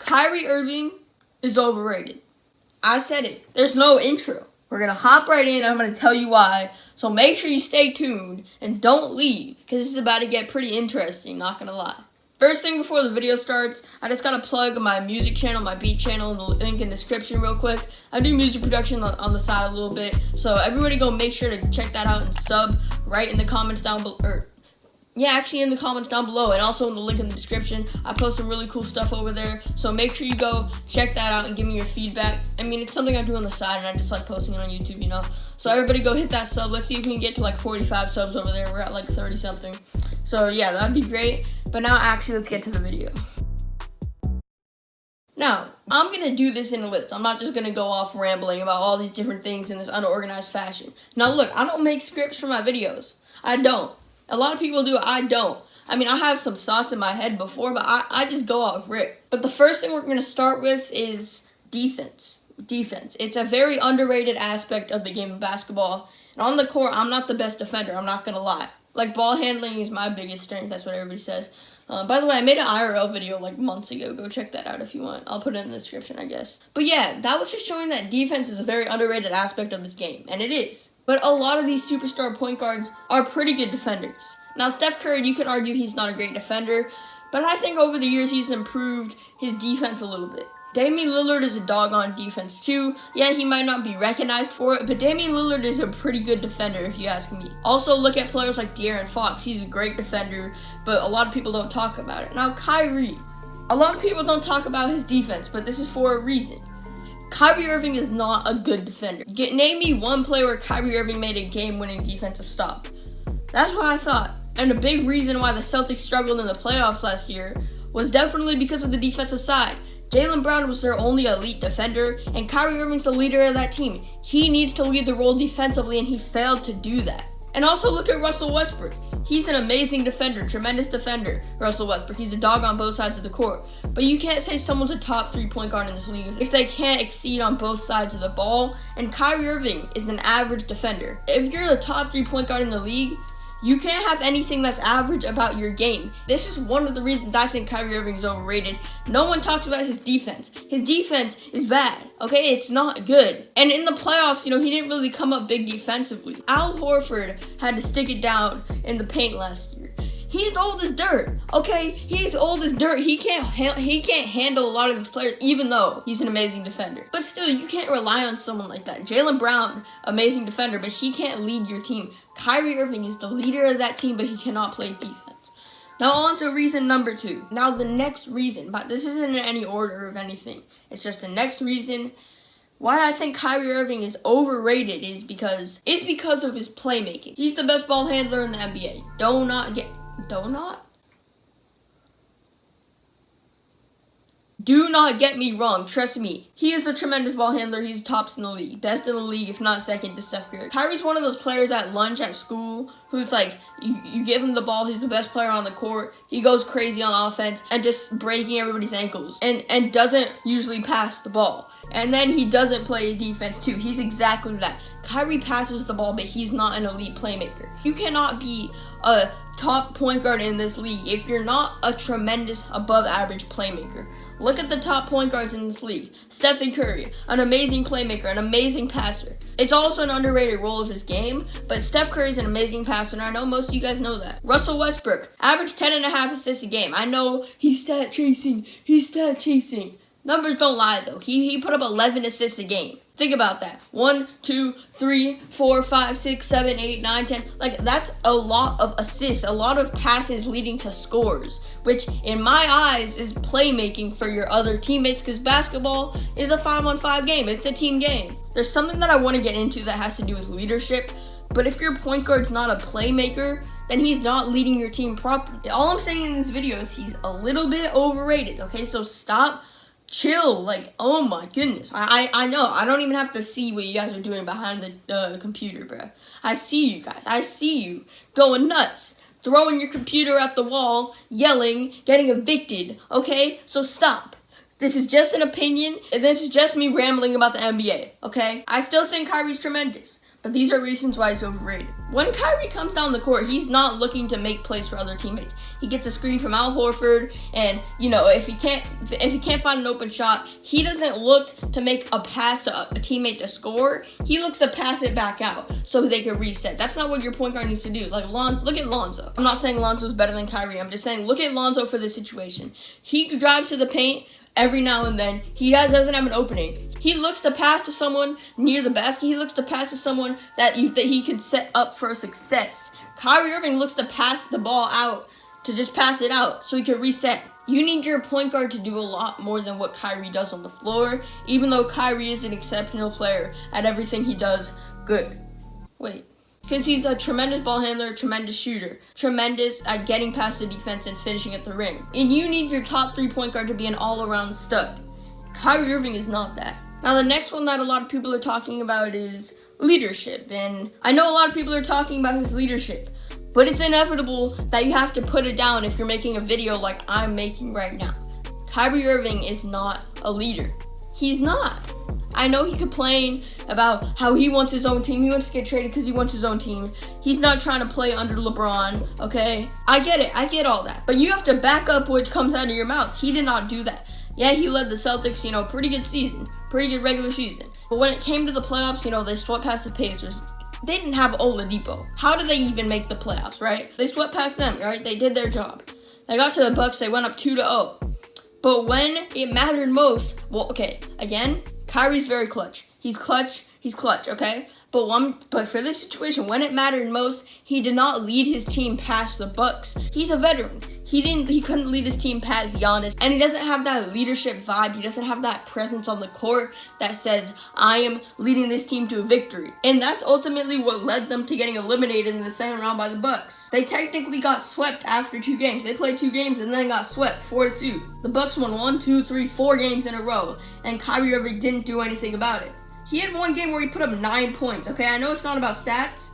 Kyrie Irving is overrated. I said it. There's no intro. We're going to hop right in. I'm going to tell you why. So make sure you stay tuned and don't leave because this is about to get pretty interesting, not going to lie. First thing before the video starts, I just got to plug my music channel, my beat channel, and the link in the description real quick. I do music production on the side a little bit, so everybody go make sure to check that out and sub right in the comments down below. In the comments down below, and also in the link in the description. I post some really cool stuff over there, so make sure you go check that out and give me your feedback. I mean, it's something I do on the side, and I just like posting it on YouTube, you know? So everybody go hit that sub. Let's see if we can get to like 45 subs over there. We're at like 30 something. So yeah, that'd be great. But now actually, let's get to the video. Now, I'm going to do this in a list. I'm not just going to go off rambling about all these different things in this unorganized fashion. Now look, I don't make scripts for my videos. I don't. A lot of people do, I don't. I mean, I have some thoughts in my head before, but I just go off rip. But the first thing we're going to start with is defense. Defense. It's a very underrated aspect of the game of basketball. And on the court, I'm not the best defender, I'm not going to lie. Like, ball handling is my biggest strength, that's what everybody says. By the way, I made an IRL video like months ago. Go check that out if you want. I'll put it in the description, I guess. But yeah, that was just showing that defense is a very underrated aspect of this game. And it is. But a lot of these superstar point guards are pretty good defenders. Now, Steph Curry, you can argue he's not a great defender, but I think over the years he's improved his defense a little bit. Damian Lillard is a dog on defense too. Yeah, he might not be recognized for it, but Damian Lillard is a pretty good defender if you ask me. Also, look at players like De'Aaron Fox. He's a great defender, but a lot of people don't talk about it. Now, Kyrie. A lot of people don't talk about his defense, but this is for a reason. Kyrie Irving is not a good defender. Name me one play where Kyrie Irving made a game-winning defensive stop. That's what I thought. And a big reason why the Celtics struggled in the playoffs last year was definitely because of the defensive side. Jaylen Brown was their only elite defender, and Kyrie Irving's the leader of that team. He needs to lead the role defensively, and he failed to do that. And also look at Russell Westbrook. He's an amazing defender, tremendous defender, Russell Westbrook. He's a dog on both sides of the court. But you can't say someone's a top 3 point guard in this league if they can't exceed on both sides of the ball. And Kyrie Irving is an average defender. If you're the top 3 point guard in the league, you can't have anything that's average about your game. This is one of the reasons I think Kyrie Irving is overrated. No one talks about his defense. His defense is bad, okay? It's not good. And in the playoffs, he didn't really come up big defensively. Al Horford had to stick it down in the paint last year. He's old as dirt, okay? He's old as dirt. He can't handle a lot of these players, even though he's an amazing defender. But still, you can't rely on someone like that. Jaylen Brown, amazing defender, but he can't lead your team. Kyrie Irving is the leader of that team, but he cannot play defense. Now on to reason number 2. Now the next reason, but this isn't in any order of anything. It's just the next reason why I think Kyrie Irving is overrated is because of his playmaking. He's the best ball handler in the NBA. Do not get me wrong, trust me. He is a tremendous ball handler. He's tops in the league. Best in the league, if not second to Steph Curry. Kyrie's one of those players at lunch at school who it's like, you give him the ball, he's the best player on the court. He goes crazy on offense and just breaking everybody's ankles and doesn't usually pass the ball. And then he doesn't play defense too. He's exactly that. Kyrie passes the ball, but he's not an elite playmaker. You cannot be a top point guard in this league if you're not a tremendous above average playmaker. Look at the top point guards in this league. Stephen Curry, an amazing playmaker, an amazing passer. It's also an underrated role of his game, but Steph Curry's an amazing passer, and I know most of you guys know that. Russell Westbrook, average 10.5 assists a game. I know he's stat chasing. Numbers don't lie though. He put up 11 assists a game. Think about that. 1, 2, 3, 4, 5, 6, 7, 8, 9, 10. Like, that's a lot of assists, a lot of passes leading to scores, which in my eyes is playmaking for your other teammates because basketball is a 5-on-5 game. It's a team game. There's something that I want to get into that has to do with leadership, but if your point guard's not a playmaker, then he's not leading your team properly. All I'm saying in this video is he's a little bit overrated, okay? So stop. Chill, like, oh my goodness. I know, I don't even have to see what you guys are doing behind the computer, bro. I see you guys, I see you going nuts, throwing your computer at the wall, yelling, getting evicted, okay? So stop. This is just an opinion, and this is just me rambling about the NBA, okay? I still think Kyrie's tremendous, but these are reasons why he's overrated. When Kyrie comes down the court, he's not looking to make plays for other teammates. He gets a screen from Al Horford, and if he can't find an open shot, he doesn't look to make a pass to a teammate to score. He looks to pass it back out so they can reset. That's not what your point guard needs to do. Like look at Lonzo. I'm not saying Lonzo's better than Kyrie. I'm just saying look at Lonzo for this situation. He drives to the paint every now and then. He doesn't have an opening. He looks to pass to someone near the basket. He looks to pass to someone that he can set up for success. Kyrie Irving looks to pass the ball out, to just pass it out so he can reset. You need your point guard to do a lot more than what Kyrie does on the floor, even though Kyrie is an exceptional player at everything he does good. Because he's a tremendous ball handler, a tremendous shooter, tremendous at getting past the defense and finishing at the rim. And you need your top 3 point guard to be an all-around stud. Kyrie Irving is not that. Now, the next one that a lot of people are talking about is leadership. And I know a lot of people are talking about his leadership, but it's inevitable that you have to put it down if you're making a video like I'm making right now. Kyrie Irving is not a leader. He's not. I know he complained about how he wants his own team. He wants to get traded because he wants his own team. He's not trying to play under LeBron, okay? I get it. I get all that. But you have to back up what comes out of your mouth. He did not do that. Yeah, he led the Celtics, pretty good season. Pretty good regular season. But when it came to the playoffs, they swept past the Pacers. They didn't have Oladipo. How did they even make the playoffs, right? They swept past them, right? They did their job. They got to the Bucks. They went up 2-0. But when it mattered most, again, Kyrie's very clutch. He's clutch, okay? But for this situation, when it mattered most, he did not lead his team past the Bucks. He's a veteran. He couldn't lead his team past Giannis, and he doesn't have that leadership vibe. He doesn't have that presence on the court that says, I am leading this team to a victory. And that's ultimately what led them to getting eliminated in the second round by the Bucks. They technically got swept after 2 games. They played 2 games and then got swept 4-2. The Bucks won 1, 2, 3, 4 games in a row, and Kyrie Irving didn't do anything about it. He had one game where he put up 9 points, okay? I know it's not about stats,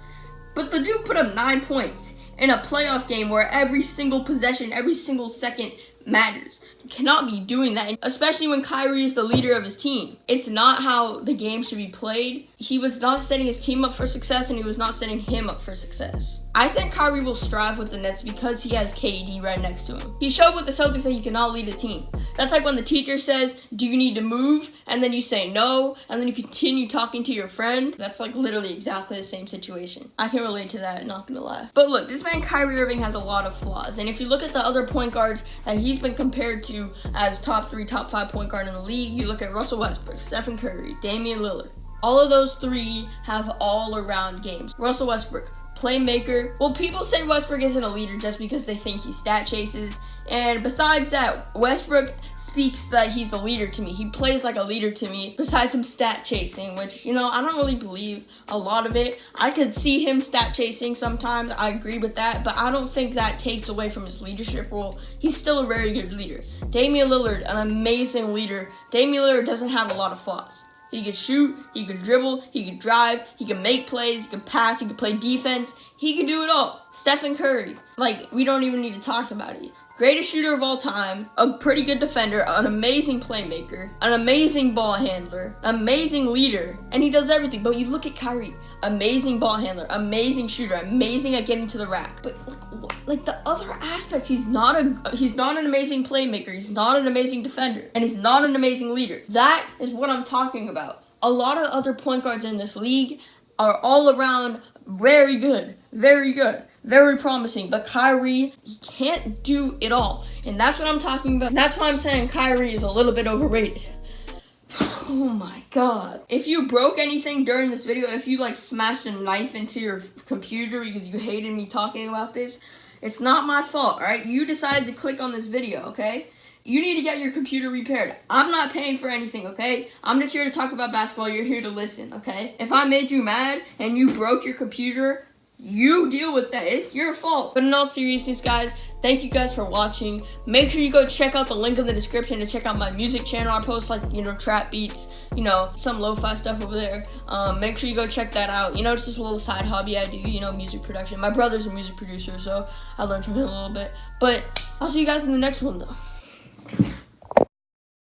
but the dude put up 9 points in a playoff game where every single possession, every single second matters. You cannot be doing that, especially when Kyrie is the leader of his team. It's not how the game should be played. He was not setting his team up for success, and he was not setting him up for success. I think Kyrie will strive with the Nets because he has KD right next to him. He showed with the Celtics that he cannot lead a team. That's like when the teacher says, do you need to move? And then you say no, and then you continue talking to your friend. That's like literally exactly the same situation. I can relate to that, not gonna lie. But look, this man Kyrie Irving has a lot of flaws. And if you look at the other point guards that he's been compared to as top 3, top 5 point guard in the league, you look at Russell Westbrook, Stephen Curry, Damian Lillard. All of those 3 have all-around games. Russell Westbrook, playmaker. Well, people say Westbrook isn't a leader just because they think he stat chases. And besides that, Westbrook speaks that he's a leader to me. He plays like a leader to me, besides some stat chasing, which, I don't really believe a lot of it. I could see him stat chasing sometimes. I agree with that, but I don't think that takes away from his leadership role. He's still a very good leader. Damian Lillard, an amazing leader. Damian Lillard doesn't have a lot of flaws. He can shoot, he can dribble, he can drive, he can make plays, he can pass, he can play defense. He can do it all. Stephen Curry, we don't even need to talk about it. Greatest shooter of all time, a pretty good defender, an amazing playmaker, an amazing ball handler, amazing leader, and he does everything. But you look at Kyrie, amazing ball handler, amazing shooter, amazing at getting to the rack. But the other aspects, he's not an amazing playmaker, he's not an amazing defender, and he's not an amazing leader. That is what I'm talking about. A lot of other point guards in this league are all around very good, very promising, but Kyrie, he can't do it all. And that's what I'm talking about. That's why I'm saying Kyrie is a little bit overrated. Oh my god. If you broke anything during this video, if you smashed a knife into your computer because you hated me talking about this, it's not my fault, alright? You decided to click on this video, okay? You need to get your computer repaired. I'm not paying for anything, okay? I'm just here to talk about basketball. You're here to listen, okay? If I made you mad and you broke your computer, you deal with that. It's your fault. But in all seriousness, guys, thank you guys for watching. Make sure you go check out the link in the description to check out my music channel. I post trap beats, some lo-fi stuff over there. Make sure you go check that out. It's just a little side hobby I do, music production. My brother's a music producer, so I learned from him a little bit. But I'll see you guys in the next one, though.